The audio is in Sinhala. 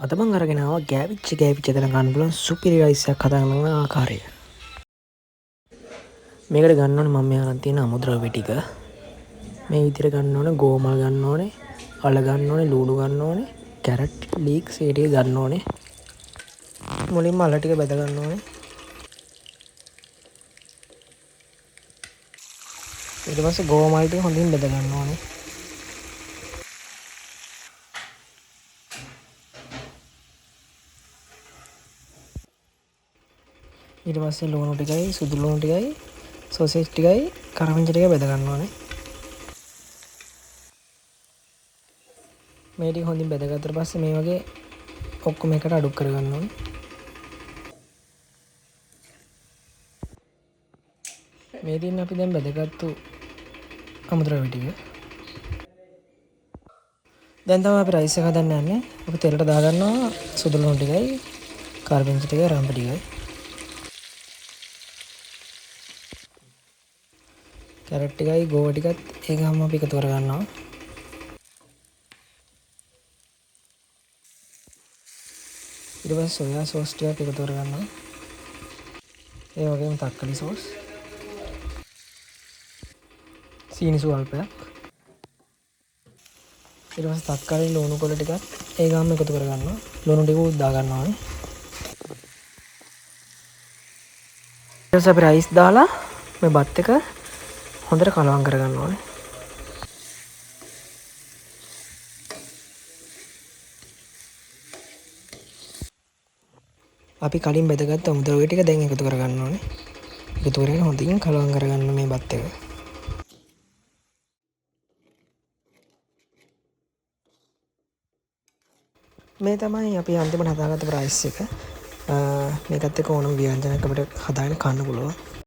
අද මං අරගෙන ආවා ගෑවිච්ච තැන ගන්න පුළුවන් සුපිරි රයිස් එකක් හදාගන්න ආකාරය. මේකට ගන්න ඕනේ මම මේ අරන් තියෙන අමුද්‍රව්‍ය ටික. මේ විදිහට ගන්න ඕනේ ගෝමල් ගන්න ඕනේ, අල ගන්න ඕනේ, ලූණු ගන්න ඕනේ, කැරට් ලීක්ස් ඒ ටික ගන්න ඕනේ. මුලින්ම අල ටික බෙද ගන්න ඕනේ. ඊට පස්සේ ගෝමල් ටික හොඳින් බෙද ගන්න ඕනේ. ඊට පස්සේ ලුණු ටිකයි සුදු ලුණු ටිකයි සෝසේජ් ටිකයි කරවිංච ටිකයි බෙද ගන්න ඕනේ. මේ ටික හොඳින් බෙදගත්තට පස්සේ මේ වගේ ඔක්කොම එකට අඩු කර ගන්න ඕනේ. මේ දින් අපි දැන් බෙදගත්තු අමුද්‍රව්‍ය ටික. දැන් තමයි අපි රයිස් එක හදන්න යන්නේ. අපි තෙලට දාගන්නවා සුදු ලුණු ටිකයි කරවිංච ටිකයි රම්ප ටිකයි. කැරට් ටිකයි ගෝව ටිකත් ඒකම අපි එකතු කර ගන්නවා. ඊට පස්සේ සොයා සෝස් ටිකක් එකතු කර ගන්නවා. ඒ වගේම තක්කලි සෝස්. සීනි සුවල්පයක්. ඊට පස්සේ තක්කලි ලුණු කොළ ටිකත් ඒකම එකතු කර ගන්නවා. ලුණු ටික උත් දා ගන්නවා. ඊට පස්සේ අපි රයිස් දාලා මේ බත් එක හොඳට කලවම් කර ගන්න ඕනේ. අපි කලින් බෙදගත්ත අමුද්‍රව්‍ය ටික දැන් එකතු කර ගන්න ඕනේ. එකතු කරගෙන හොඳින් කලවම් කරගන්න මේ බත් එක. මේ තමයි අපි අන්තිමට හදාගත්ත රයිස් එක. මේකත් එක්ක ඕනම ව්‍යංජනයක් අපිට හදාගෙන කන්න පුළුවන්.